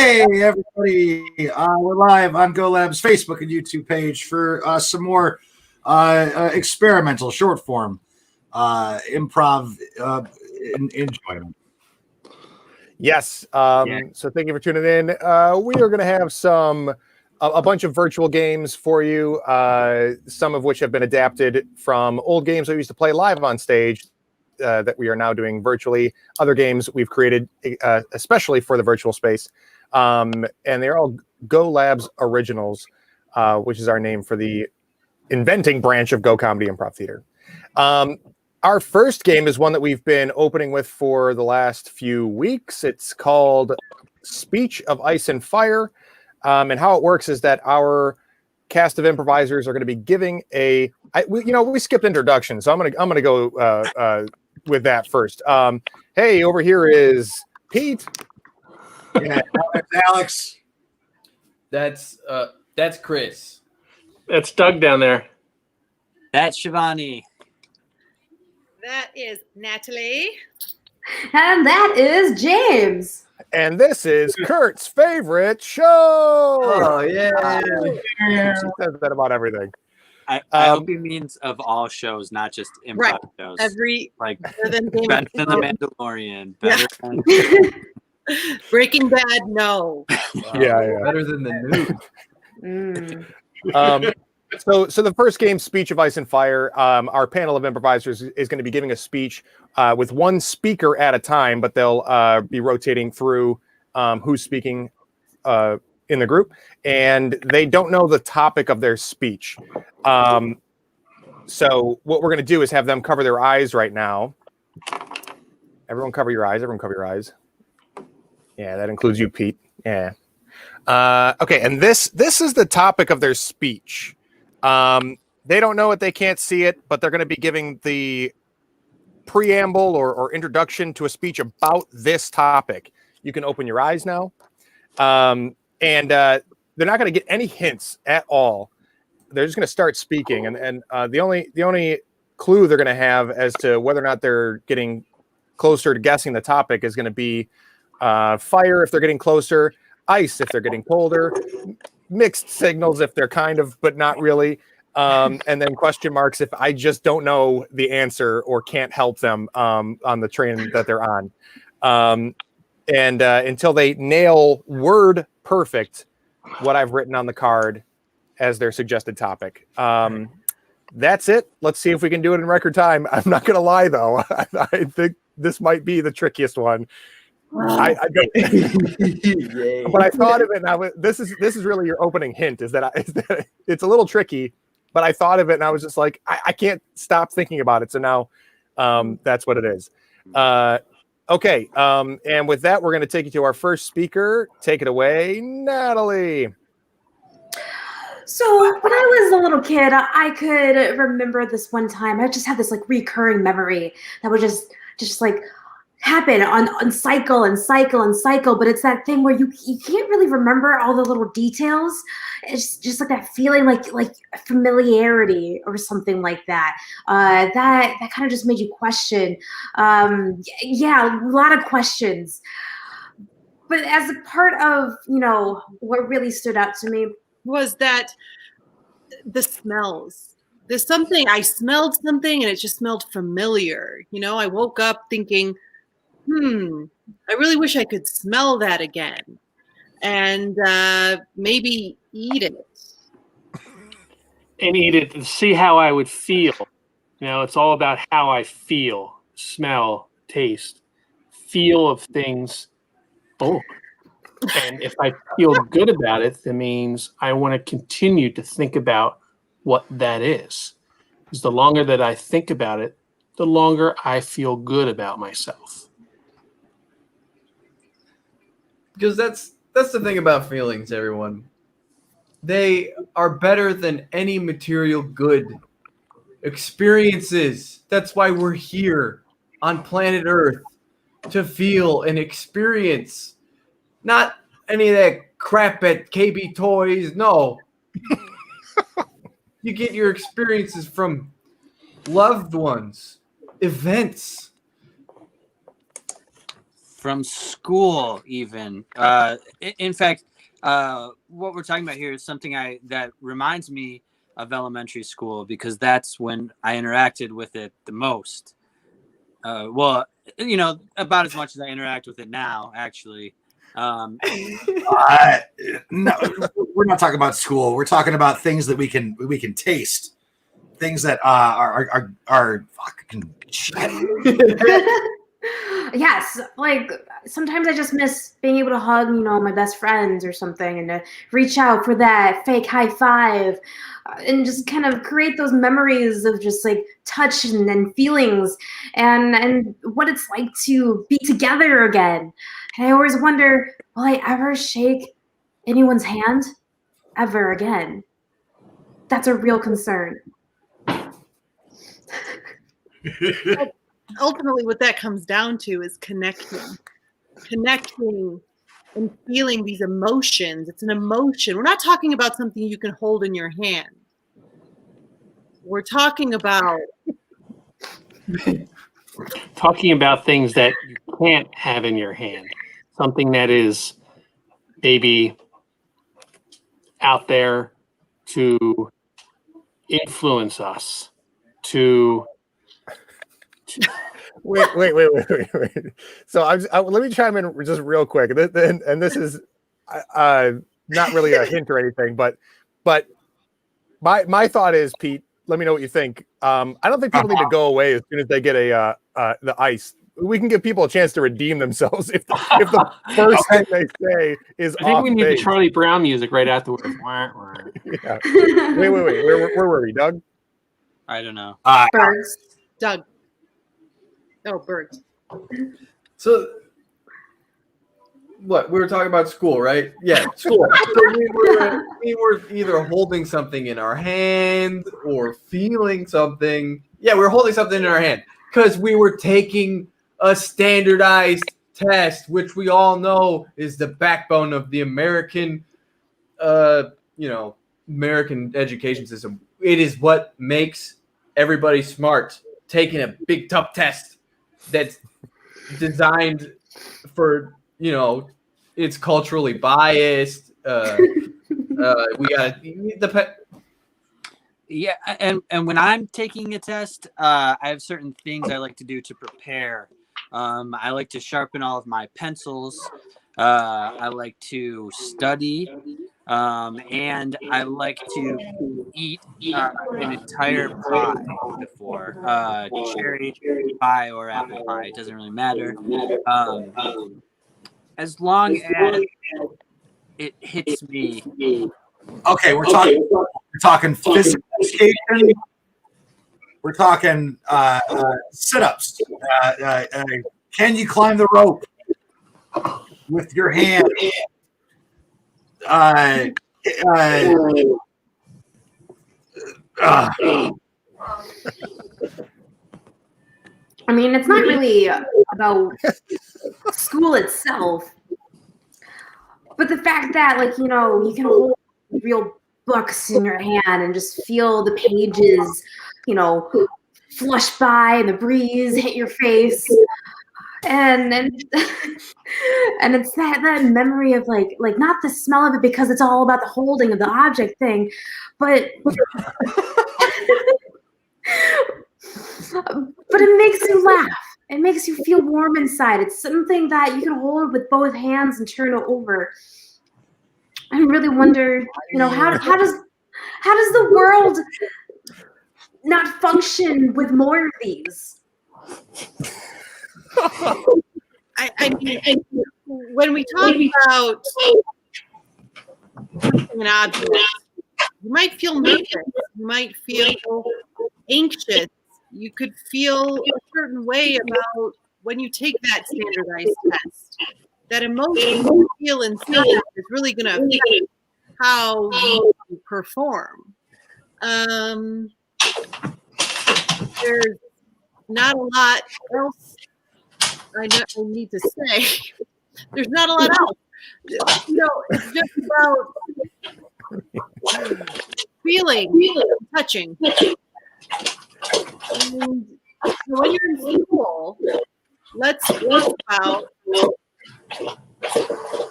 Hey, everybody. We're live on Go Lab's Facebook and YouTube page for some more experimental short form improv enjoyment. Yes. So thank you for tuning in. We are going to have a bunch of virtual games for you, some of which have been adapted from old games we used to play live on stage that we are now doing virtually. Other games we've created especially for the virtual space. And they're all Go Labs Originals, which is our name for the inventing branch of Go Comedy Improv Theater. Our first game is one that we've been opening with for the last few weeks. It's called Speech of Ice and Fire. And how it works is that our cast of improvisers are going to be giving we skipped introductions, so I'm gonna go with that first. Hey, over here is Pete. Yeah, that's Alex. That's Chris. That's Doug down there. That's Shivani. That is Natalie. And that is James. And this is Kurt's favorite show. Oh, yeah. She says that about everything. I hope he means of all shows, not just improv Right. shows. Better Than The Mandalorian. Better than Breaking Bad, no. Yeah. Better than the news. So the first game, Speech of Ice and Fire, our panel of improvisers is going to be giving a speech with one speaker at a time, but they'll be rotating through who's speaking in the group, and they don't know the topic of their speech. So what we're going to do is have them cover their eyes right now. Everyone cover your eyes. Yeah, that includes you, Pete. Yeah. Okay, and this is the topic of their speech. They don't know it, they can't see it, but they're going to be giving the preamble or introduction to a speech about this topic. You can open your eyes now. And they're not going to get any hints at all. They're just going to start speaking. And the only clue they're going to have as to whether or not they're getting closer to guessing the topic is going to be fire if they're getting closer, ice if they're getting colder, mixed signals if they're kind of, but not really. And then question marks if I just don't know the answer or can't help them on the train that they're on. And until they nail word perfect what I've written on the card as their suggested topic. That's it. Let's see if we can do it in record time. I'm not going to lie, though. I think this might be the trickiest one. But I thought of it, and this is really your opening hint, is that it's a little tricky, but I thought of it, and I was just like, I can't stop thinking about it. So now that's what it is. Okay, and with that, we're going to take you to our first speaker. Take it away, Natalie. So when I was a little kid, I could remember this one time. I just had this recurring memory that would just happen on cycle and cycle and cycle. But it's that thing where you can't really remember all the little details. It's just like that feeling like familiarity or something like that. That kind of just made you question. A lot of questions. But as a part of what really stood out to me Was that the smells? There's something, I smelled something and it just smelled familiar. I woke up thinking, I really wish I could smell that again. And maybe eat it. And eat it to see how I would feel. It's all about how I feel, smell, taste, feel of things. Oh. And if I feel good about it, that means I want to continue to think about what that is. Because the longer that I think about it, the longer I feel good about myself. Because that's the thing about feelings, everyone. They are better than any material good. Experiences. That's why we're here on planet Earth, to feel and experience. Not any of that crap at KB Toys. No. You get your experiences from loved ones, events. from school, even. In fact, what we're talking about here is something that reminds me of elementary school, because that's when I interacted with it the most. Well, about as much as I interact with it now, actually. No, we're not talking about school. We're talking about things that we can taste, things that are fucking shit. Yes, like sometimes I just miss being able to hug, my best friends or something, and to reach out for that fake high five, and just kind of create those memories of just like touch and feelings, and what it's like to be together again. And I always wonder, will I ever shake anyone's hand ever again? That's a real concern. Ultimately, what that comes down to is connecting and feeling these emotions. It's an emotion. We're not talking about something you can hold in your hand. We're talking about things that you can't have in your hand. Something that is maybe out there to influence us, to Wait. So let me chime in just real quick, and this is not really a hint or anything, but my thought is, Pete, let me know what you think. I don't think people need to go away as soon as they get the ice. We can give people a chance to redeem themselves if the first thing they say is. I think we need the Charlie Brown music right afterwards. Yeah. Wait. Where were we, Doug? I don't know. birds. Doug. Oh, birds. So, what we were talking about school, right? Yeah, school. So we were either holding something in our hand or feeling something. Yeah, we were holding something in our hand because we were taking a standardized test, which we all know is the backbone of the American, American education system. It is what makes everybody smart. Taking a big tough test that's designed for, it's culturally biased. We got Yeah, and when I'm taking a test, I have certain things I like to do to prepare. I like to sharpen all of my pencils. I like to study, and I like to eat an entire pie before cherry pie or apple pie. It doesn't really matter, as long as it hits me. Okay, we're talking physical education. We're talking sit-ups. Can you climb the rope with your hand? I mean, it's not really about school itself, but the fact that, you can hold real books in your hand and just feel the pages, flush by and the breeze hit your face. And and it's that memory of like not the smell of it, because it's all about the holding of the object thing, but it makes you laugh. It makes you feel warm inside. It's something that you can hold with both hands and turn it over. I really wonder, how does the world not function with more of these? I mean, when we talk about an object, you might feel nervous. You might feel anxious. You could feel a certain way about when you take that standardized test. That emotion you feel inside is really going to affect how you perform. There's not a lot else I need to say. There's not a lot else. It's just about feeling, touching. And when you're in school, let's talk about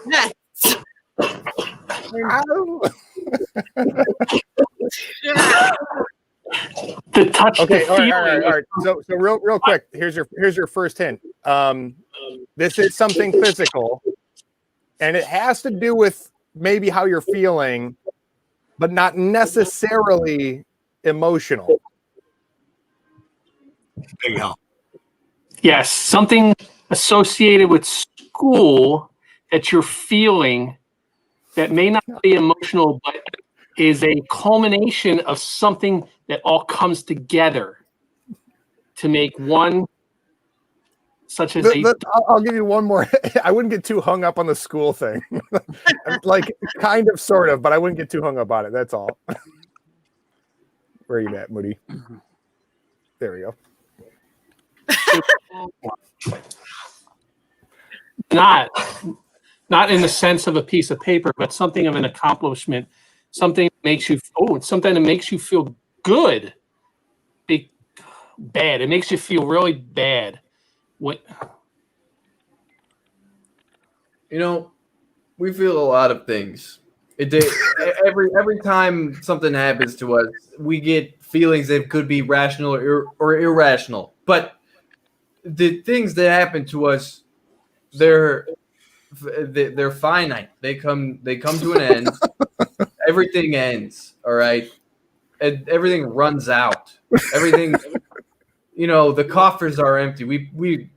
Yes. The touch, Okay, the all feeling. right. So real quick, here's your first hint. This is something physical, and it has to do with maybe how you're feeling, but not necessarily emotional. There you go. Yes, something associated with school that you're feeling that may not be emotional, but is a culmination of something that all comes together to make one, such as I'll give you one more. I wouldn't get too hung up on the school thing. Like, kind of, sort of, but I wouldn't get too hung up on it. That's all. Where are you at, Moody? There we go. not in the sense of a piece of paper, but something of an accomplishment, something that makes you something that makes you feel good. Bad. It makes you feel really bad. What? You know, we feel a lot of things. Every time something happens to us, we get feelings that could be rational or irrational. But the things that happen to us, they're finite. They come to an end. Everything ends. All right, and everything runs out. Everything, the coffers are empty. We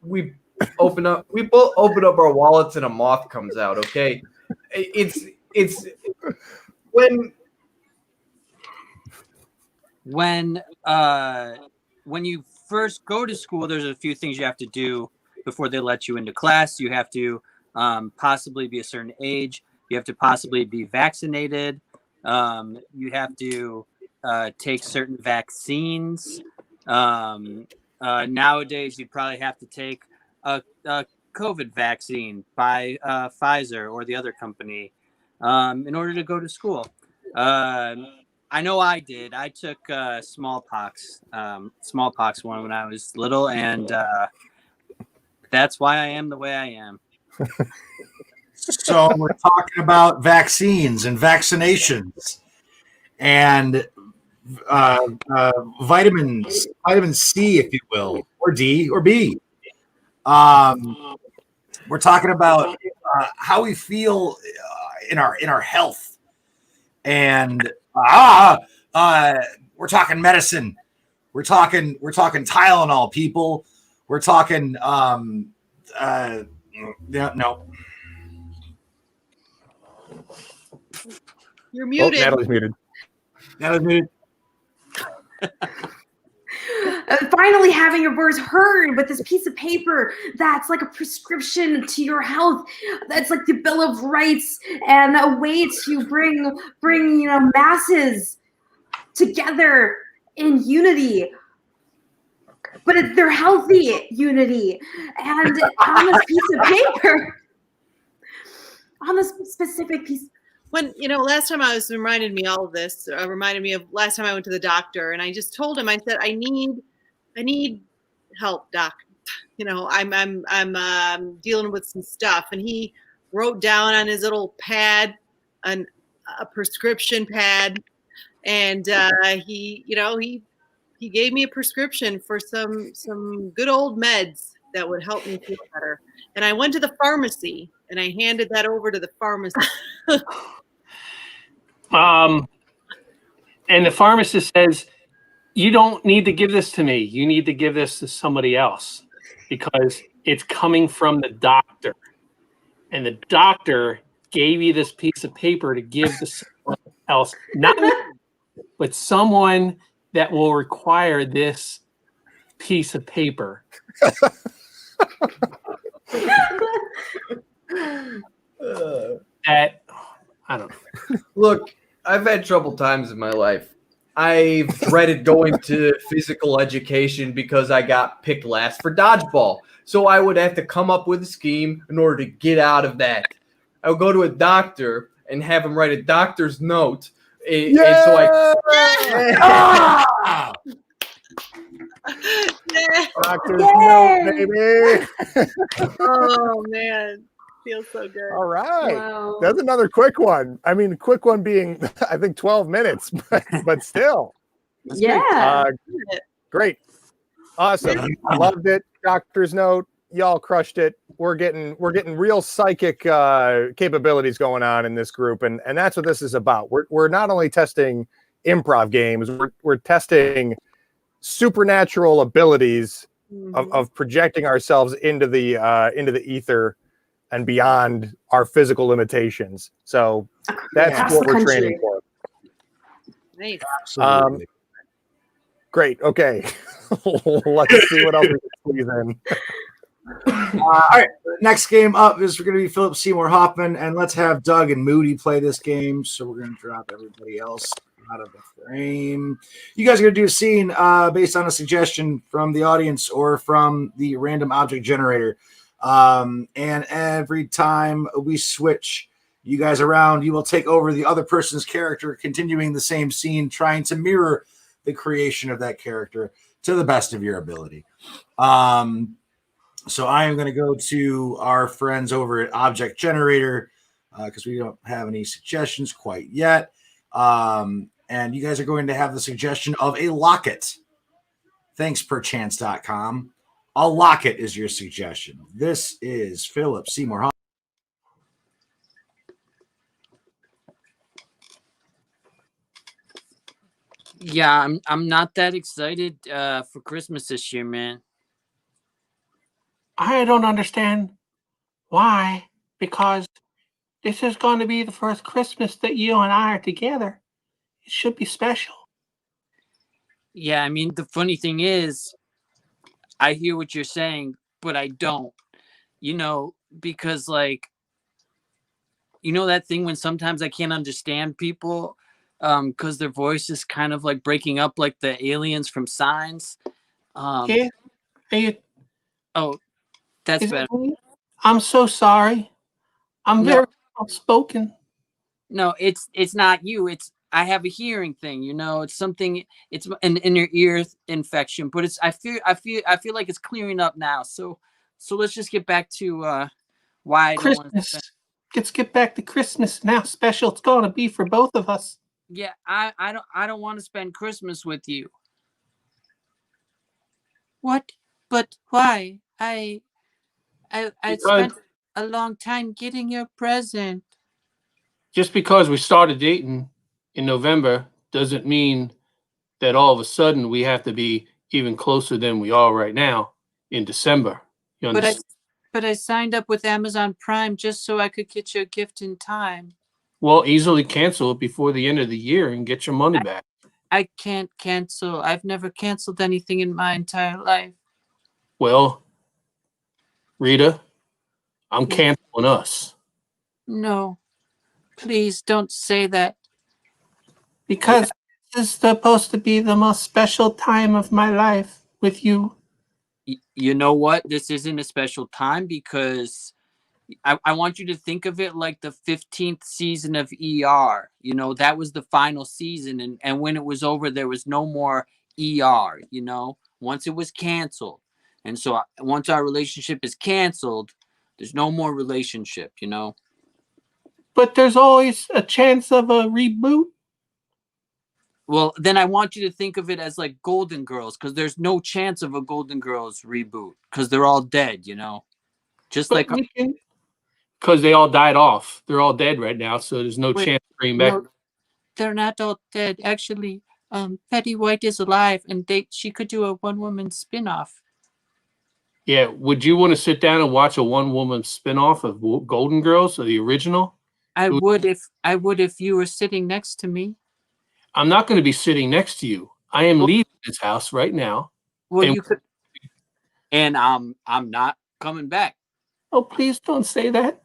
open up. We both open up our wallets, and a moth comes out. Okay, it's when you first go to school, there's a few things you have to do before they let you into class. You have to possibly be a certain age. You have to possibly be vaccinated. You have to take certain vaccines. Nowadays, you'd probably have to take a COVID vaccine by Pfizer or the other company in order to go to school. I know I did. I took smallpox one when I was little, and that's why I am the way I am. So we're talking about vaccines and vaccinations and vitamins, vitamin C, if you will, or D or B. We're talking about how we feel in our health, and we're talking medicine. We're talking Tylenol, people. We're talking no. You're muted. Natalie's muted. Natalie's muted. Finally having your words heard with this piece of paper that's like a prescription to your health. That's like the Bill of Rights and a way to bring masses together in unity. But they're healthy unity. And on this piece of paper, on this specific piece. When last time reminded me all of this. Reminded me of last time I went to the doctor, and I just told him, I said, I need help, doc. I'm dealing with some stuff, and he wrote down on his little pad a prescription pad, and he gave me a prescription for some good old meds that would help me feel better. And I went to the pharmacy and I handed that over to the pharmacist. And the pharmacist says, you don't need to give this to me. You need to give this to somebody else because it's coming from the doctor. And the doctor gave you this piece of paper to give to someone else, not me, but someone that will require this piece of paper. That, I don't know. Look, I've had troubled times in my life. I've dreaded going to physical education because I got picked last for dodgeball. So I would have to come up with a scheme in order to get out of that. I would go to a doctor and have him write a doctor's note. And so Yeah. Doctor's Yay! note, baby. Oh man, feels so good. All right. Wow. That's another quick one. I mean, quick one being, I think, 12 minutes, but still. Yeah. Great. Awesome. Loved it. Doctor's note. Y'all crushed it. We're getting real psychic capabilities going on in this group, and that's what this is about. We're not only testing improv games, we're testing supernatural abilities of projecting ourselves into the ether and beyond our physical limitations. So that's Across what the we're country. training for. Nice. Absolutely. Great. Okay. Let's see what else we can squeeze in. All right. Next game up is going to be Philip Seymour Hoffman, and let's have Doug and Moody play this game. So we're going to drop everybody else out of the frame. You guys are going to do a scene based on a suggestion from the audience or from the random object generator. And every time we switch you guys around, you will take over the other person's character, continuing the same scene, trying to mirror the creation of that character to the best of your ability. So I am going to go to our friends over at Object Generator because we don't have any suggestions quite yet. And you guys are going to have the suggestion of a locket. Thanks, perchance.com. A locket is your suggestion. This is Philip Seymour Hoffman. Yeah, I'm not that excited for Christmas this year, man. I don't understand why, because this is going to be the first Christmas that you and I are together. It should be special. Yeah, I mean, the funny thing is, I hear what you're saying, but I don't. Because like, that thing when sometimes I can't understand people because their voice is kind of like breaking up like the aliens from Signs. Yeah. Hey, Oh, that's is it better. me? I'm so sorry. I'm No. very outspoken. No, it's not you. I have a hearing thing, it's something, it's an inner ear infection, but I feel like it's clearing up now. So let's just get back to why I don't want to spend. Let's get back to Christmas and how special it's going to be for both of us. Yeah, I don't want to spend Christmas with you. What? But why? I spent a long time getting your present. Just because we started dating in November doesn't mean that all of a sudden we have to be even closer than we are right now in December. You understand? But I signed up with Amazon Prime just so I could get you a gift in time. Well, easily cancel it before the end of the year and get your money back. I can't cancel. I've never canceled anything in my entire life. Well, Rita, I'm canceling us. No, please don't say that. Because this is supposed to be the most special time of my life with you. You know what? This isn't a special time because I want you to think of it like the 15th season of ER. That was the final season. And when it was over, there was no more ER, once it was canceled. And so once our relationship is canceled, there's no more relationship, But there's always a chance of a reboot. Well, then I want you to think of it as like Golden Girls, because there's no chance of a Golden Girls reboot because they're all dead, Just But like because they all died off. They're all dead right now, so there's no chance of bringing back. No, they're not all dead. Actually, Betty White is alive, and she could do a one-woman spin-off. Yeah, would you want to sit down and watch a one-woman spin-off of Golden Girls, or the original? I would if you were sitting next to me. I'm not going to be sitting next to you. I am leaving this house right now. Well, and you could, and I'm not coming back. Oh, please don't say that.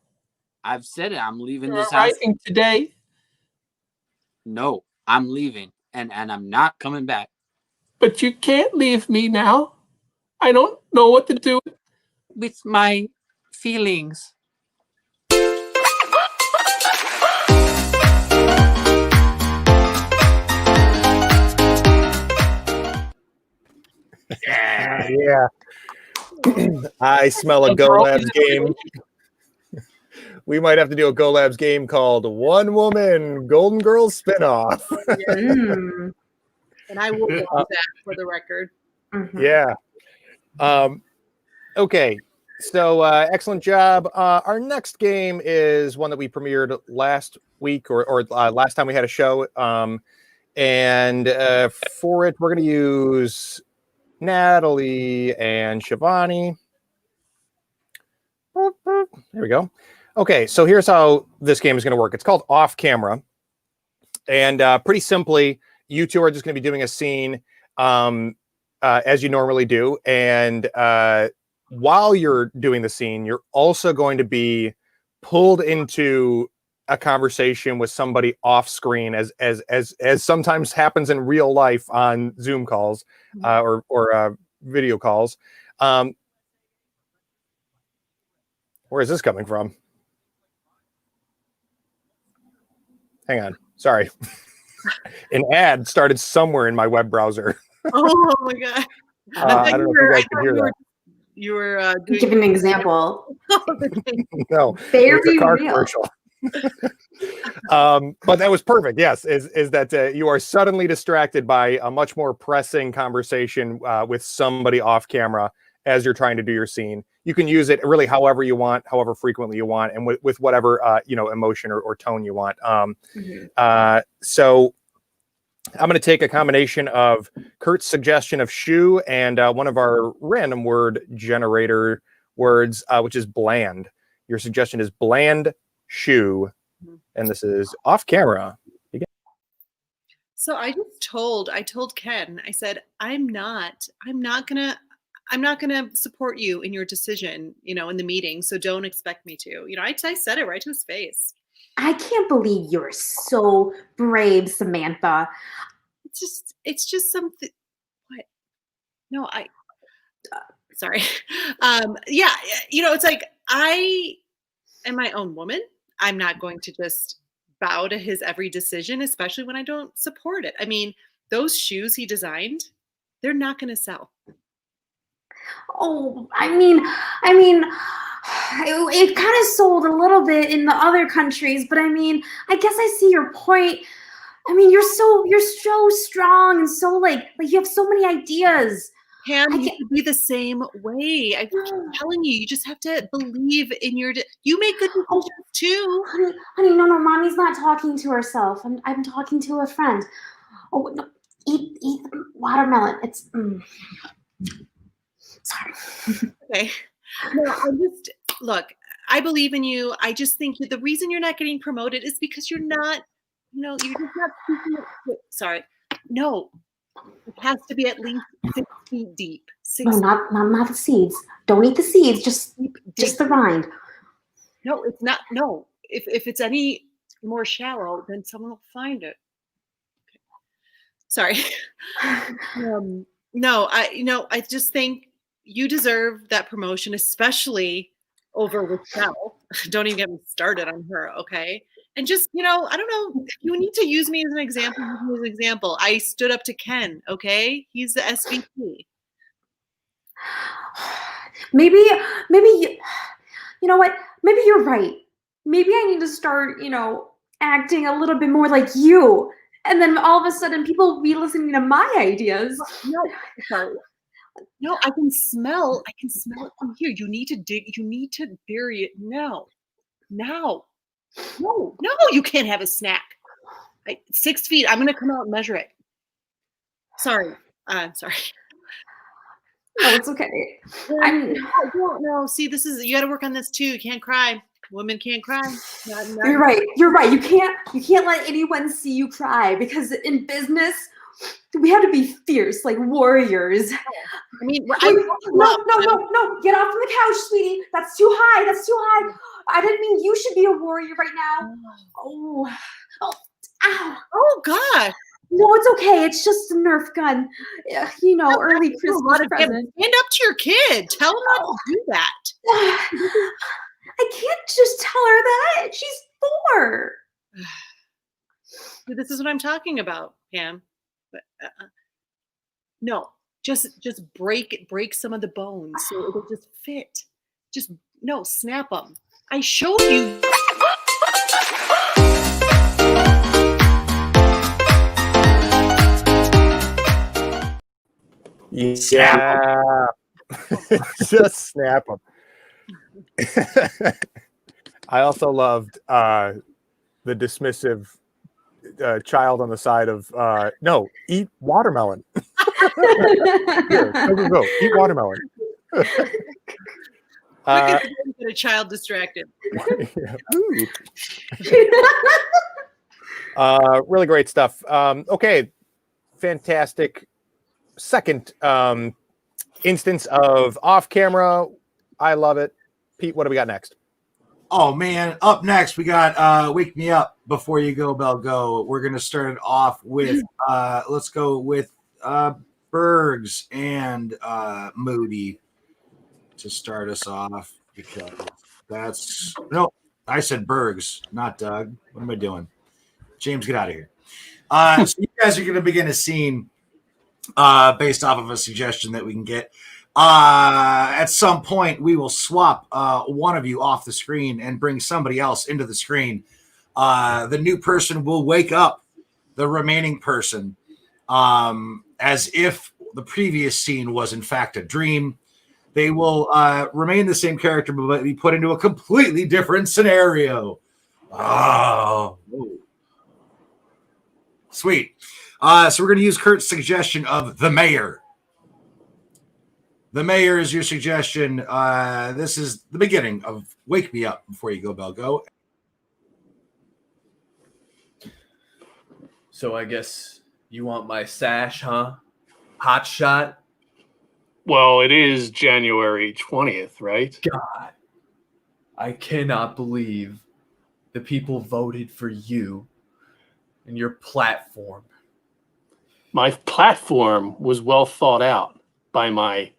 I've said it. I'm leaving You're this house arriving today. No, I'm leaving, and I'm not coming back. But you can't leave me now. I don't know what to do with my feelings. I smell a Go Labs game. We might have to do a Go Labs game called One Woman Golden Girls Spinoff. Mm. And I will watch that for the record. Mhm. Yeah. Okay. So excellent job. Our next game is one that we premiered last week or last time we had a show. And for it, we're going to use Natalie and Shivani. There we go. Okay, so here's how this game is going to work. It's called Off Camera. And pretty simply, you two are just going to be doing a scene as you normally do. And while you're doing the scene, you're also going to be pulled into a conversation with somebody off screen, as sometimes happens in real life on Zoom calls or video calls. Where is this coming from? Hang on. Sorry. An ad started somewhere in my web browser. Oh my god! I don't know if you guys can hear that. You were Give an example. No, Very it's a car real. commercial. But that was perfect. Yes, is that you are suddenly distracted by a much more pressing conversation with somebody off camera as you're trying to do your scene. You can use it really however you want, however frequently you want, and with whatever emotion or tone you want. So I'm going to take a combination of Kurt's suggestion of shoe and one of our random word generator words, which is bland. Your suggestion is bland shoe, and this is off camera. So I told Ken, I said, I'm not gonna support you in your decision, in the meeting. So don't expect me to. I said it right to his face. I can't believe you're so brave, Samantha. It's just something. What? No, sorry. Yeah, it's like I am my own woman. I'm not going to just bow to his every decision, especially when I don't support it. I mean, those shoes he designed, they're not going to sell. Oh, I mean, it kind of sold a little bit in the other countries, but I mean, I guess I see your point. I mean, you're so strong and so like you have so many ideas. Pam, you could be the same way. I keep telling you, you just have to believe in you make good decisions too. Honey, no, mommy's not talking to herself. I'm talking to a friend. Oh, no, eat watermelon. It's sorry. Okay. No, look, I believe in you. I just think the reason you're not getting promoted is because you're not, you're just not speaking it. Sorry. No. It has to be at least 6 feet deep. No, not the seeds. Don't eat the seeds. Just the rind. No, it's not. No, if it's any more shallow, then someone will find it. Okay. Sorry. No, I just think you deserve that promotion, especially over Rochelle. Don't even get me started on her, okay? And just, I don't know, if you need to use me as an example, use me as an example. I stood up to Ken, okay? He's the SVP. Maybe you know what? Maybe you're right. Maybe I need to start, acting a little bit more like you. And then all of a sudden people will be listening to my ideas. No, sorry. No, I can smell it from here. You need to bury it now. No, you can't have a snack. 6 feet. I'm gonna come out and measure it. Sorry. Sorry. No, it's okay. I don't know. See, you got to work on this too. You can't cry. Women can't cry. You're right. You can't let anyone see you cry, because in business we have to be fierce, like warriors. I mean, no. Get off from the couch, sweetie. That's too high. I didn't mean you should be a warrior right now. Oh, ow. Oh gosh. No, it's okay. It's just a Nerf gun. Early Christmas present. Stand up to your kid. Tell him not to do that. I can't just tell her that. She's 4. This is what I'm talking about, Pam. But, no, just break some of the bones so it'll just fit. Just no, snap them. I showed you. Yeah. Just snap them. I also loved the dismissive child on the side of no, eat watermelon. Here, go, eat watermelon. Get a child distracted. Really great stuff. Okay, fantastic. Second instance of off camera. I love it. Pete, what do we got next? Oh man, up next we got Wake Me Up Before You Go, Bell Go. We're gonna start it off with let's go with Bergs and Moody to start us off, because that's no, I said Bergs, not Doug. What am I doing? James, get out of here. So you guys are gonna begin a scene based off of a suggestion that we can get. At some point, we will swap one of you off the screen and bring somebody else into the screen. The new person will wake up the remaining person as if the previous scene was in fact a dream. They will remain the same character, but be put into a completely different scenario. Oh, sweet. So we're going to use Kurt's suggestion of the mayor. The mayor is your suggestion. This is the beginning of Wake Me Up Before You Go, Bell Go. So I guess you want my sash, huh? Hot shot? Well, it is January 20th, right? God, I cannot believe the people voted for you and your platform. My platform was well thought out by my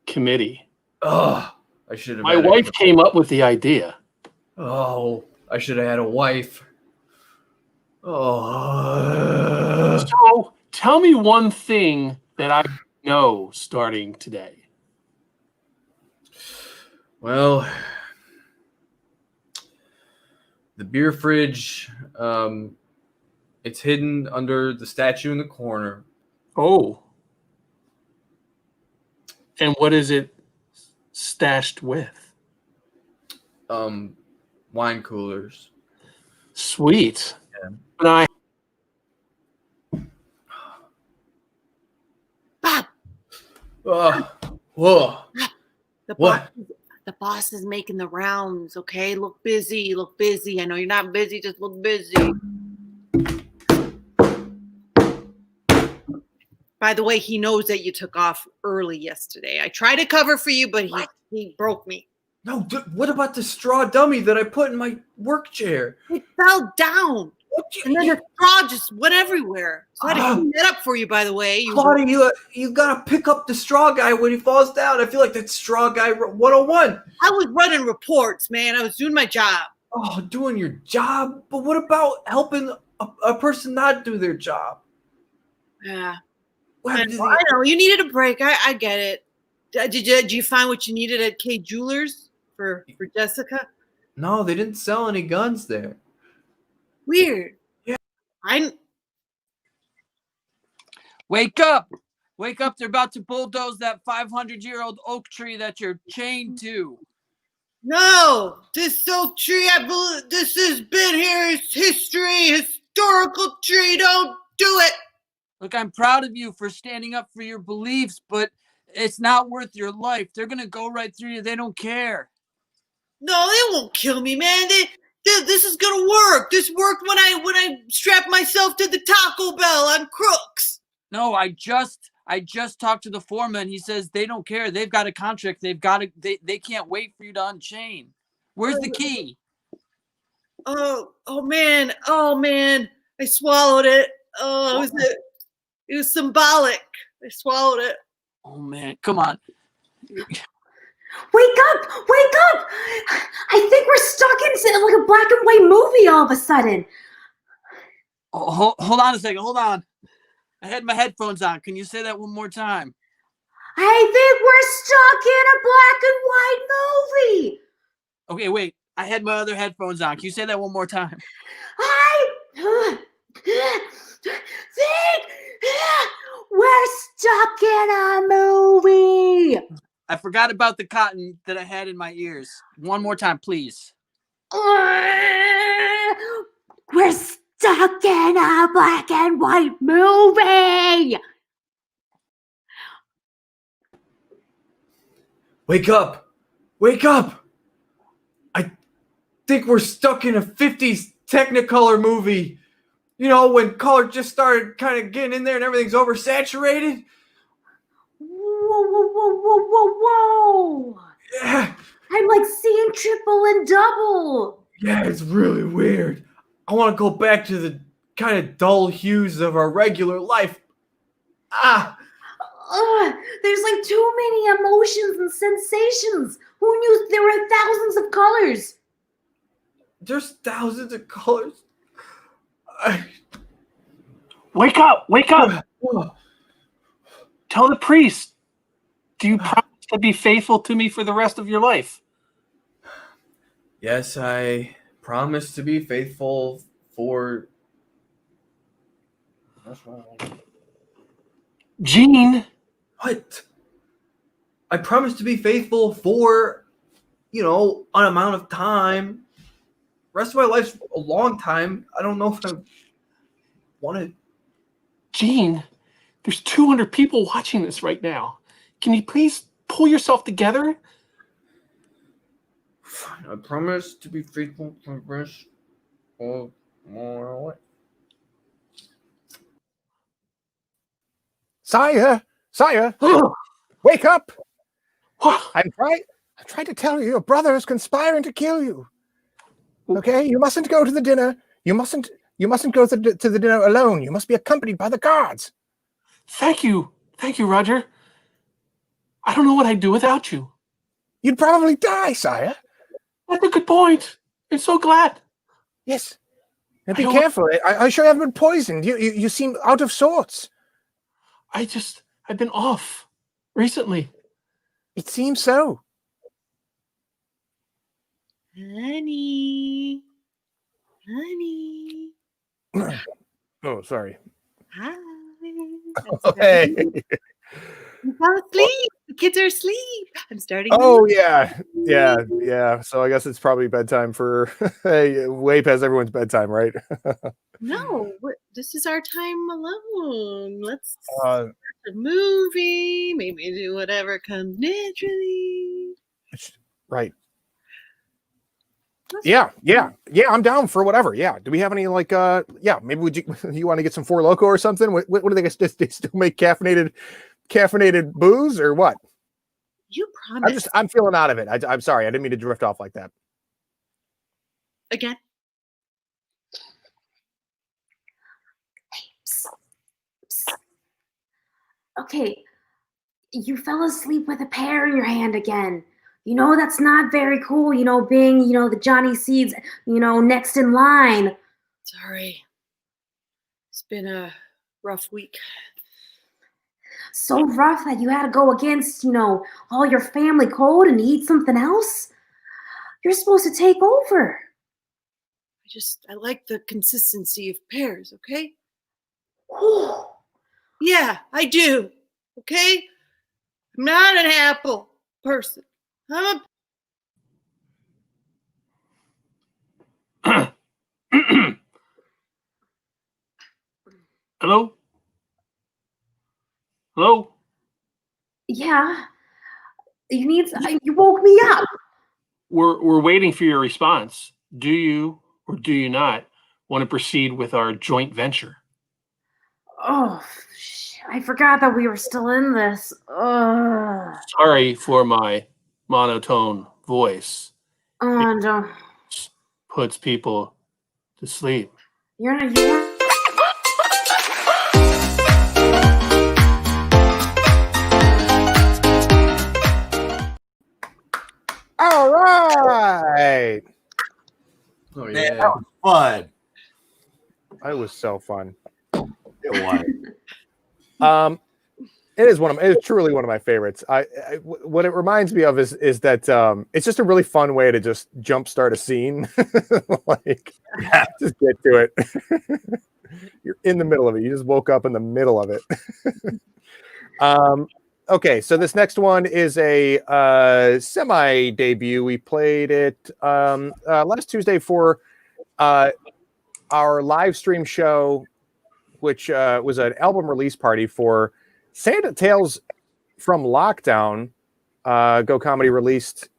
committee. Ugh, I should have. My wife came up with the idea. Oh, I should have had a wife. Oh. So tell me one thing that I know starting today. Well, the beer fridge, it's hidden under the statue in the corner. Oh. And what is it stashed with? Wine coolers. Sweet. Yeah. But I Bob, Whoa. the What? boss is making the rounds, okay? Look busy, look busy. I know you're not busy, just look busy. By the way, he knows that you took off early yesterday. I tried to cover for you, but he broke me. No, what about the straw dummy that I put in my work chair? It fell down. And then the straw just went everywhere. So I had to clean that up for you, by the way. Claudia, you gotta pick up the straw guy when he falls down. I feel like that's straw guy 101. I was running reports, man. I was doing my job. Oh, doing your job? But what about helping a person not do their job? Yeah. What I happened to know. You needed a break. I get it. Did you find what you needed at K Jewelers for Jessica? No, they didn't sell any guns there. Weird. Yeah. Wake up! Wake up! They're about to bulldoze that 500-year-old oak tree that you're chained to. No, this oak tree, I believe this has been here. It's history, historical tree. Don't do it. Look, I'm proud of you for standing up for your beliefs, but it's not worth your life. They're gonna go right through you. They don't care. No, they won't kill me, man. This is gonna work. This worked when I strapped myself to the Taco Bell on Crooks. No, I just talked to the foreman. He says they don't care. They've got a contract. They can't wait for you to unchain. Where's the key? Oh man. I swallowed it. Oh, it was symbolic. I swallowed it. Oh man, come on. Wake up! Wake up! I think we're stuck in like a black and white movie all of a sudden. Oh, hold on a second. Hold on. I had my headphones on. Can you say that one more time? I think we're stuck in a black and white movie. Okay, wait. I had my other headphones on. Can you say that one more time? I think we're stuck in a movie. I forgot about the cotton that I had in my ears. One more time, please. We're stuck in a black and white movie. Wake up! Wake up! I think we're stuck in a 50s Technicolor movie. You know, when color just started kind of getting in there and everything's oversaturated. Whoa, whoa, whoa, whoa, whoa, whoa. Yeah, I'm like seeing triple and double. yeah, it's really weird. I want to go back to the kind of dull hues of our regular life. Ah, There's like too many emotions and sensations. Who knew there were thousands of colors? there's thousands of colors. Wake up! Wake up! Tell the priest. Do you promise to be faithful to me for the rest of your life? Yes, I promise to be faithful for. Gene, What? I promise to be faithful for, an amount of time. Rest of my life's a long time. I don't know if I want to. Gene, there's 200 people watching this right now. Can you please pull yourself together? I promise to be faithful for the rest of my life. Sire, wake up! I'm trying to tell you, your brother is conspiring to kill you. Okay, you mustn't go to the dinner. You mustn't go to the dinner alone. You must be accompanied by the guards. Thank you, Roger. I don't know what I'd do without you. You'd probably die, sire. That's a good point. I'm so glad. Yes. And be careful. I'm sure you haven't been poisoned. You seem out of sorts. I've been off recently. It seems so. Honey. Oh, sorry. Hi. Hey. You fell asleep. The kids are asleep. I'm starting. Oh yeah. So I guess it's probably bedtime for way past everyone's bedtime, right? No, this is our time alone. Let's Uh, watch a movie. Maybe do whatever comes naturally. right. Yeah. I'm down for whatever. Yeah. Do we have any maybe you want to get some Four Loko or something? What do they still make caffeinated booze or what? You promised. I'm feeling out of it. I'm sorry. I didn't mean to drift off like that. Again. Okay, you fell asleep with a pear in your hand again. You know that's not very cool, being, the Johnny Seeds, next in line. Sorry. It's been a rough week. So rough that you had to go against, all your family code and eat something else? You're supposed to take over. I like the consistency of pears, okay? Yeah, I do. Okay? I'm not an apple person. I'm Hello? Hello? Yeah. You woke me up. We're waiting for your response. Do you or do you not want to proceed with our joint venture? Oh, I forgot that we were still in this. Ugh. Sorry for my monotone voice. And Puts people to sleep. you're not. All right. Oh Man, yeah. that was fun. It was so fun. It was. It is it's truly one of my favorites. What it reminds me of is that it's just a really fun way to just jumpstart a scene. Like, just get to it. You're in the middle of it. You just woke up in the middle of it. Okay, so this next one is a semi debut. We played it last Tuesday for our live stream show, which was an album release party for Santa Tales from Lockdown. Go Comedy released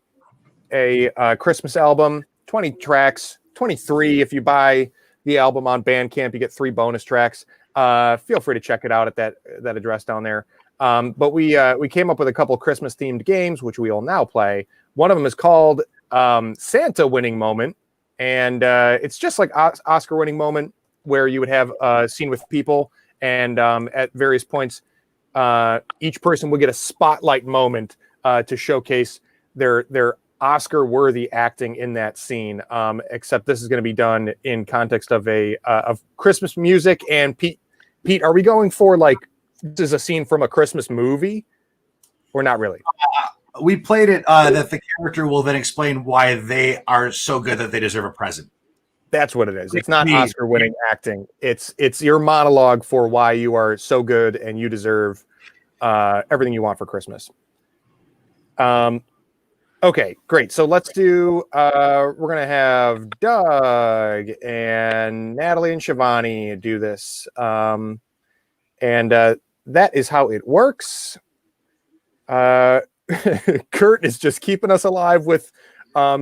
a Christmas album, 20 tracks, 23 if you buy the album on Bandcamp. You get 3 bonus tracks. Feel free to check it out at that address down there. But we came up with a couple Christmas themed games, which we will now play. One of them is called Santa Winning Moment, and it's just like Oscar Winning Moment, where you would have a scene with people, and at various points, each person would get a spotlight moment to showcase their Oscar-worthy acting in that scene. Except this is going to be done in context of of Christmas music. And Pete, are we going for like this is a scene from a Christmas movie, or not really? We played it that the character will then explain why they are so good that they deserve a present. That's what it is. It's not Oscar-winning acting. It's your monologue for why you are so good and you deserve everything you want for Christmas. Okay, great. So let's do. We're gonna have Doug and Natalie and Shivani do this, and that is how it works. Kurt is just keeping us alive with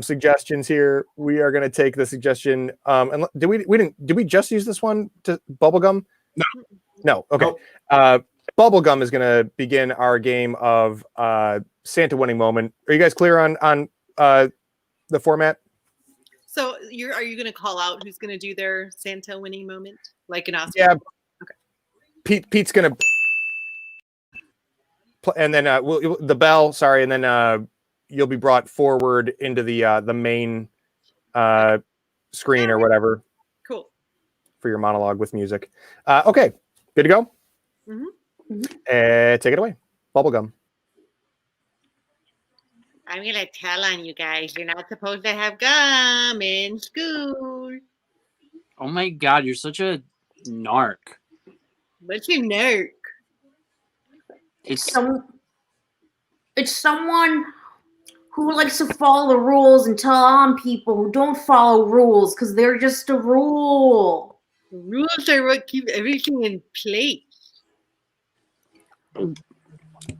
suggestions here. We are going to take the suggestion. And did we just use this one to bubblegum? No. Okay. Nope. Bubblegum is going to begin our game of Santa Winning Moment. Are you guys clear on the format? So are you going to call out who's going to do their Santa winning moment, like an Oscar? Yeah. Okay. Pete's going to. And then the bell. Sorry, and then you'll be brought forward into the main screen or whatever. Cool. For your monologue with music. Okay, good to go. Take it away, bubblegum. I'm gonna tell on you guys. You're not supposed to have gum in school. Oh my God, you're such a narc. What's your narc? It's someone who likes to follow the rules and tell on people who don't follow rules because they're just a rule. The rules are what keep everything in place.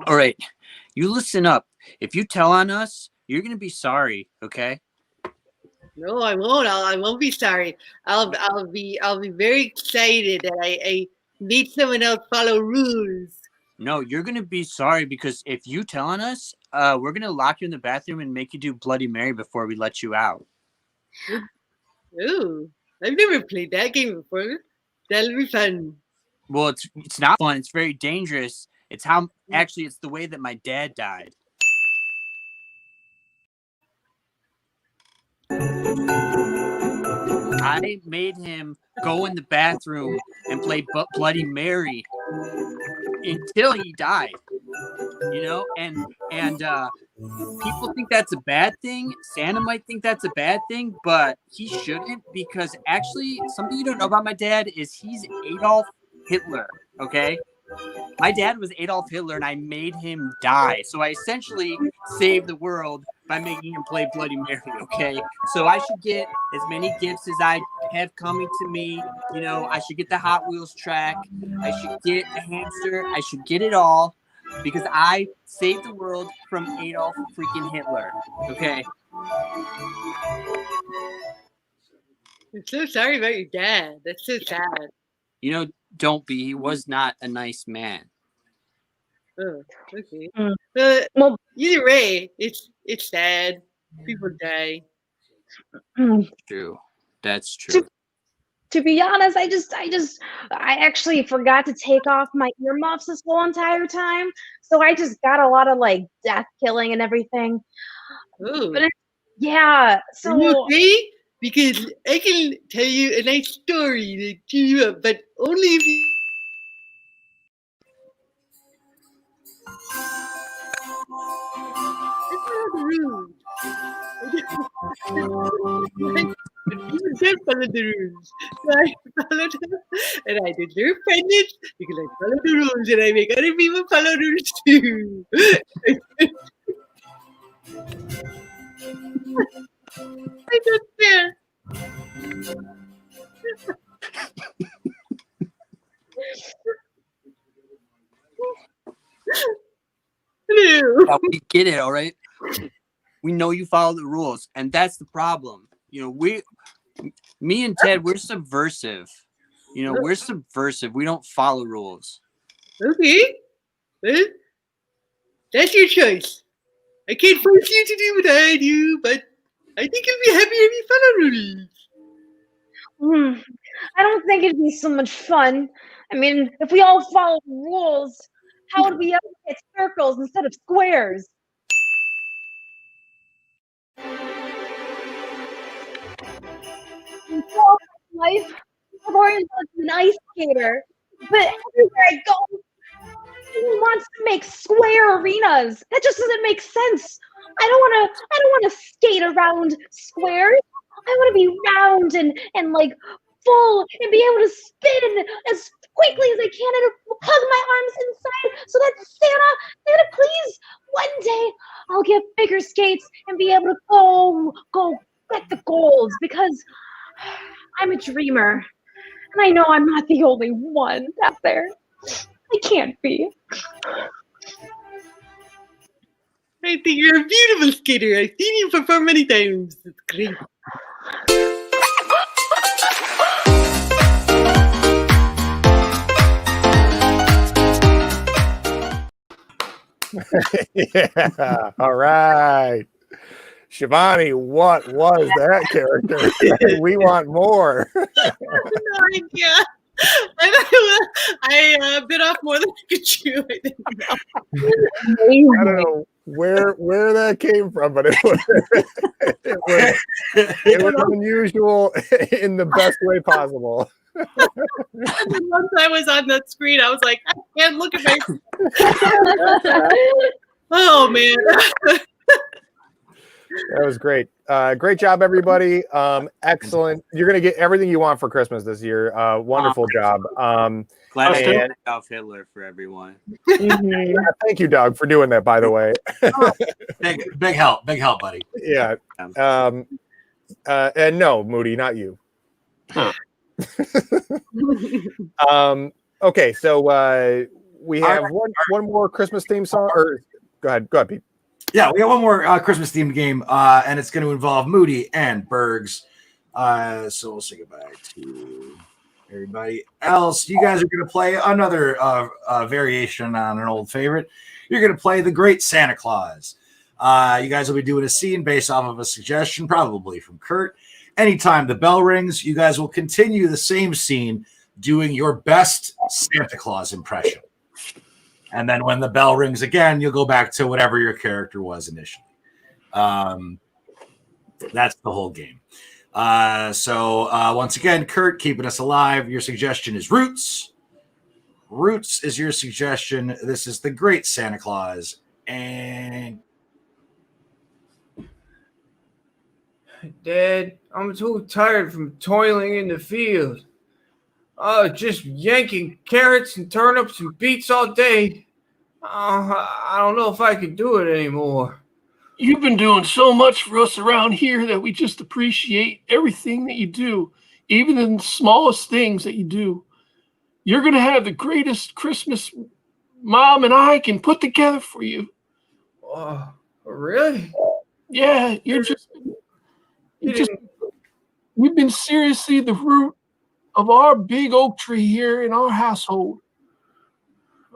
All right, you listen up. If you tell on us, you're gonna be sorry. Okay? No, I won't. I won't be sorry. I'll be very excited that I made someone else follow rules. No, you're gonna be sorry because if you tell on us, we're gonna lock you in the bathroom and make you do Bloody Mary before we let you out. Ooh, I've never played that game before. That'll be fun. Well, it's not fun. It's very dangerous. It's it's the way that my dad died. I made him go in the bathroom and play Bloody Mary until he died. You know, and people think that's a bad thing. Santa might think that's a bad thing, but he shouldn't, because actually something you don't know about my dad is he's Adolf Hitler. Okay. My dad was Adolf Hitler, and I made him die. So I essentially saved the world by making him play Bloody Mary, okay? So I should get as many gifts as I have coming to me. You know, I should get the Hot Wheels track. I should get a hamster. I should get it all because I saved the world from Adolf freaking Hitler, okay? I'm so sorry about your dad. That's so sad. You know, don't be. He was not a nice man. Oh, okay. Well, either way, it's sad. People die. True. That's true. To be honest, I actually forgot to take off my earmuffs this whole entire time, so I just got a lot of like death killing and everything. Ooh. But yeah, so Are you okay? Because I can tell you a nice story to cheer you up, but only if you. It's not rude. You did follow the rules. So I followed them, and I did their offended because I follow the rules, and I make other people follow the rules too. I don't care. Hello. Now, we get it, all right? We know you follow the rules, and that's the problem. You know, me and Ted, we're subversive. You know, we're subversive. We don't follow rules. Okay. Well, that's your choice. I can't force you to do what I do, but I think you'll be happier if you follow rules. I don't think it'd be so much fun. I mean, if we all followed the rules, how would we ever get circles instead of squares? In all my life, I've always wanted to be an ice skater, but everywhere I go, everyone wants to make square arenas. That just doesn't make sense. I don't wanna skate around squares. I wanna be round and like full and be able to spin as quickly as I can and hug my arms inside so that Santa, please, one day I'll get bigger skates and be able to go get the gold because I'm a dreamer. And I know I'm not the only one out there. I can't be. I think you're a beautiful skater. I've seen you perform many times. It's great. Yeah. All right. Shivani, what was that character? We want more. No idea. I bit off more than I could chew. I don't know where that came from, but it was unusual in the best way possible. Once I was on that screen, I was like, I can't look at my. Oh man. That was great. Great job, everybody. Excellent. You're going to get everything you want for Christmas this year. Wonderful job. Glad I and- took off Hitler for everyone. Thank you, Doug, for doing that, by the way. Big help, buddy. Yeah. And no, Moody, not you. Huh. Okay, so we have one more Christmas theme song. Or go ahead, Pete. Yeah, we got one more Christmas themed game, and it's going to involve Moody and Bergs. So we'll say goodbye to everybody else. You guys are going to play another variation on an old favorite. You're going to play The Great Santa Claus. You guys will be doing a scene based off of a suggestion, probably from Kurt. Anytime the bell rings, you guys will continue the same scene doing your best Santa Claus impression. And then when the bell rings again, you'll go back to whatever your character was initially. That's the whole game. So once again, Kurt, keeping us alive. Your suggestion is Roots. Roots is your suggestion. This is The Great Santa Claus. And Dad, I'm too tired from toiling in the field. Just yanking carrots and turnips and beets all day. I don't know if I can do it anymore. You've been doing so much for us around here that we just appreciate everything that you do, even in the smallest things that you do. You're going to have the greatest Christmas Mom and I can put together for you. Really? Yeah, we've been seriously the root of our big oak tree here in our household.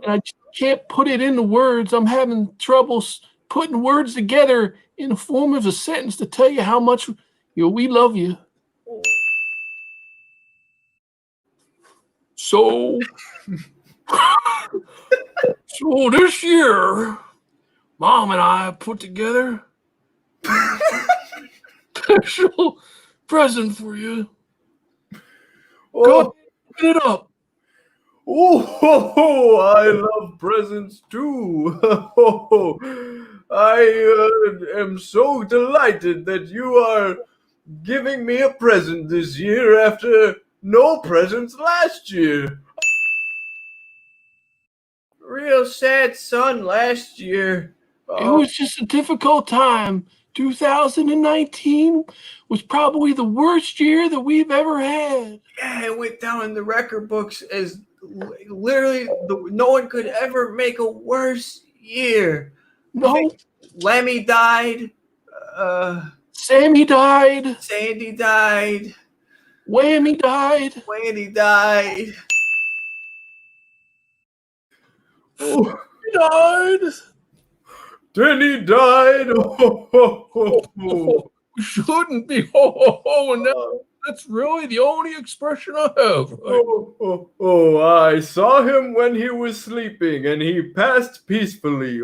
And I just can't put it into words. I'm having trouble putting words together in the form of a sentence to tell you how much we love you. So this year, Mom and I put together a special present for you. Go pick it up. Oh, I love presents too. I am so delighted that you are giving me a present this year after no presents last year. Real sad son last year. It was just a difficult time. 2019 was probably the worst year that we've ever had. Yeah, it went down in the record books as literally no one could ever make a worse year. No, Lemmy died. Sammy died. Sandy died. Whammy died. Wendy died. Oh, He died. Denny died. Shouldn't be ho ho ho, and that's really the only expression I have. I saw him when he was sleeping, and he passed peacefully.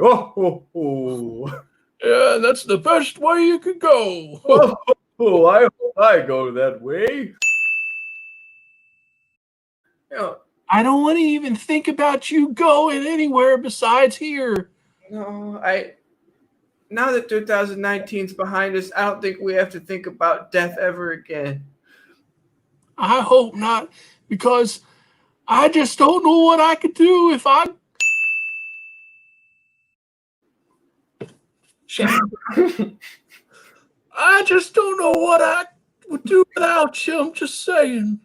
Yeah, that's the best way you could go. I hope I go that way. Yeah. I don't want to even think about you going anywhere besides here. No, now that 2019 is behind us, I don't think we have to think about death ever again. I hope not, because I just don't know what I could do if I. I just don't know what I would do without you. I'm just saying.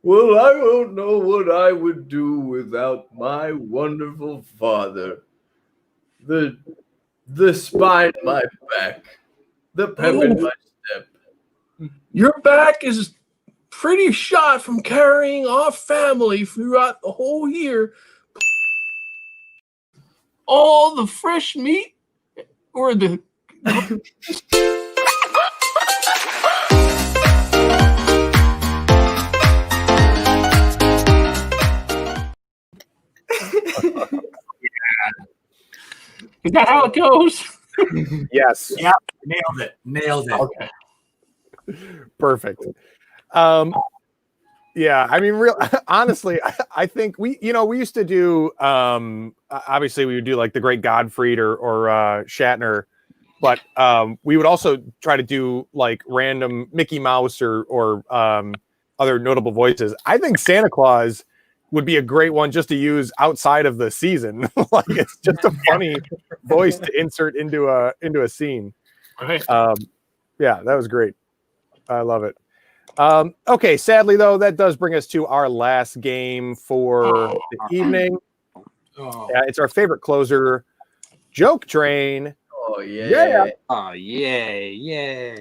Well, I don't know what I would do without my wonderful father. The spine in my back, the pep in my step. Your back is pretty shot from carrying our family throughout the whole year. All the fresh meat or the Is that how it goes? Yes. Yeah, nailed it. Okay. Perfect. Yeah, I mean, honestly, I think we used to do, obviously we would do like the Great Godfried or Shatner, but we would also try to do like random Mickey Mouse or other notable voices. I think Santa Claus would be a great one just to use outside of the season. Like it's just a funny voice to insert into a scene. Right. Yeah, that was great. I love it. Okay, sadly though, that does bring us to our last game for the evening. It's our favorite closer, Joke Train. Oh yeah. Oh yeah.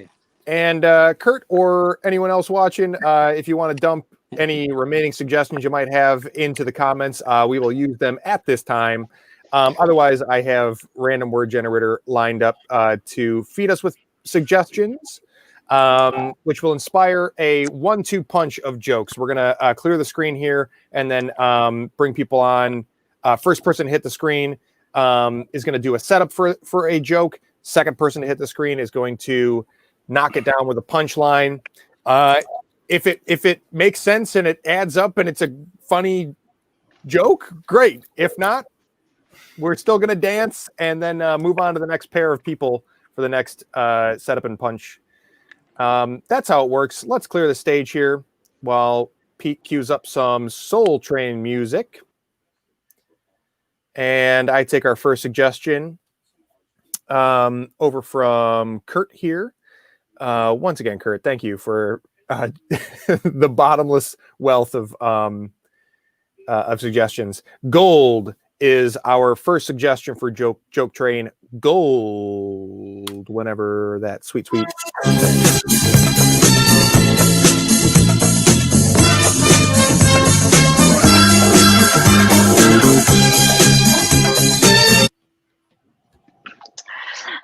And Kurt or anyone else watching, if you want to dump any remaining suggestions you might have into the comments, we will use them at this time. Otherwise, I have random word generator lined up to feed us with suggestions, which will inspire a 1-2 punch of jokes. We're going to clear the screen here and then bring people on. First person to hit the screen is going to do a setup for a joke. Second person to hit the screen is going to knock it down with a punchline. If it makes sense and it adds up and it's a funny joke, great. If not, we're still going to dance and then move on to the next pair of people for the next setup and punch. That's how it works. Let's clear the stage here while Pete cues up some Soul Train music. And I take our first suggestion over from Kurt here. Once again, Kurt, thank you for the bottomless wealth of suggestions. Gold is our first suggestion for Joke Train. Gold, whenever that sweet.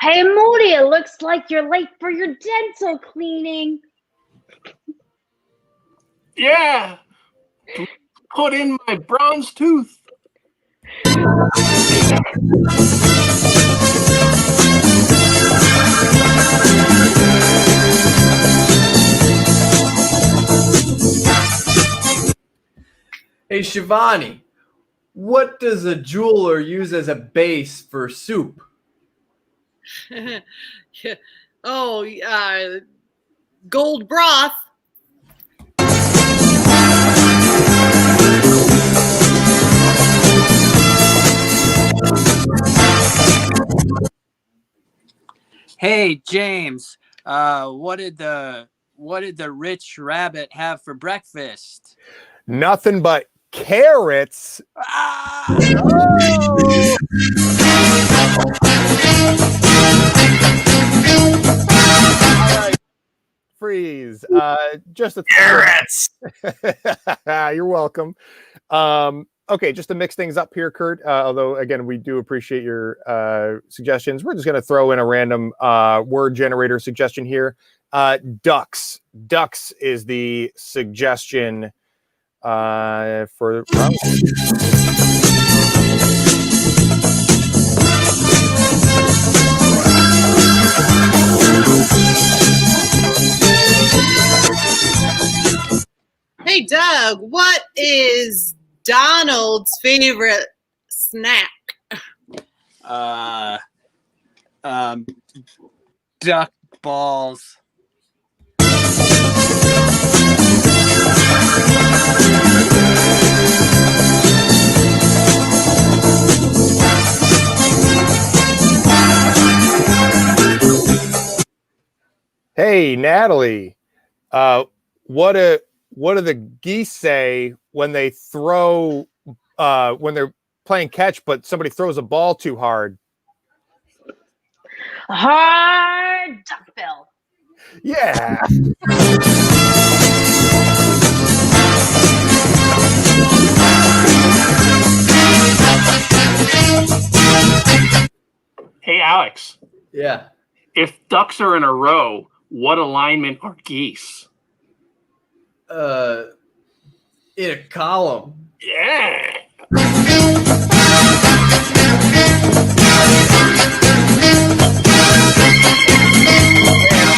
Hey, Moody, it looks like you're late for your dental cleaning. Yeah. Put in my bronze tooth. Hey, Shivani, what does a jeweler use as a base for soup? Oh, gold broth. Hey James, what did the rich rabbit have for breakfast? Nothing but carrots. Ah! Oh! All right. Freeze. Just a Carrots. You're welcome. Okay, just to mix things up here, Kurt. Although again, we do appreciate your suggestions. We're just going to throw in a random word generator suggestion here. Ducks. Ducks is the suggestion for. Hey, Doug, what is Donald's favorite snack? Duck balls. Hey, Natalie. What do the geese say when they throw when they're playing catch, but somebody throws a ball too hard? Hard duckbill. Yeah. Hey, Alex, Yeah. if ducks are in a row, what alignment are geese? In a column. Yeah.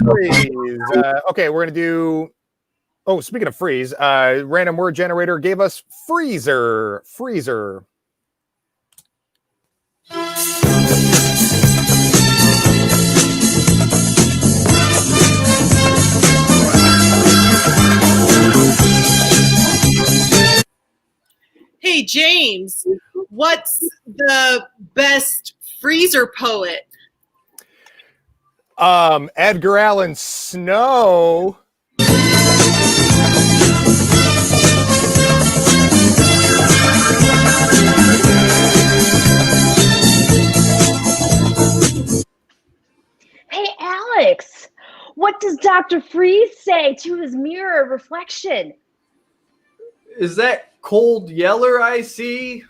Freeze. Okay, we're gonna do. Oh, speaking of freeze, random word generator gave us freezer. Freezer. Hey, James, what's the best freezer poet? Edgar Allan Snow. Hey, Alex, what does Dr. Freeze say to his mirror reflection? Is that cold yeller I see?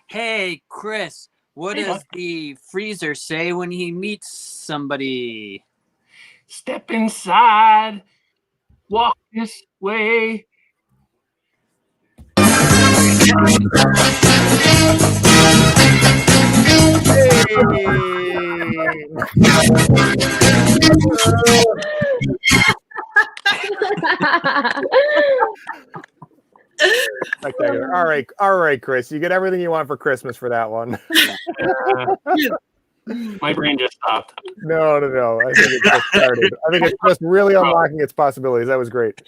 Hey Chris, what Hey, does Doc. the freezer say when he meets somebody? Step inside. Walk this way. Spectacular. All right, Chris. You get everything you want for Christmas for that one. My brain just stopped. No. I think it just started. I think it's just really unlocking its possibilities. That was great.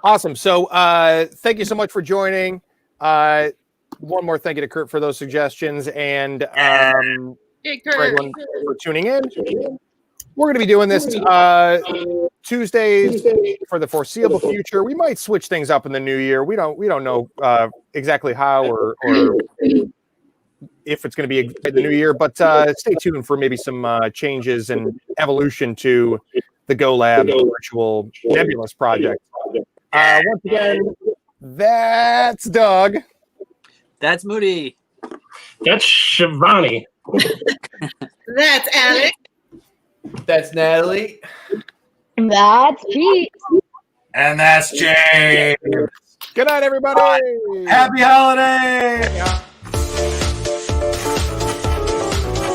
Awesome. So thank you so much for joining. One more thank you to Kurt for those suggestions, and Hey, for Kurt. everyone for tuning in. We're going to be doing this Tuesdays for the foreseeable future. We might switch things up in the new year. We don't know exactly how or if it's going to be in the new year, but stay tuned for maybe some changes and evolution to the Go Lab virtual Nebulous project. Once again, that's Doug. That's Moody. That's Shivani. That's Alex. That's Natalie. That's Pete. And that's Jay. Good night, everybody. Happy holidays.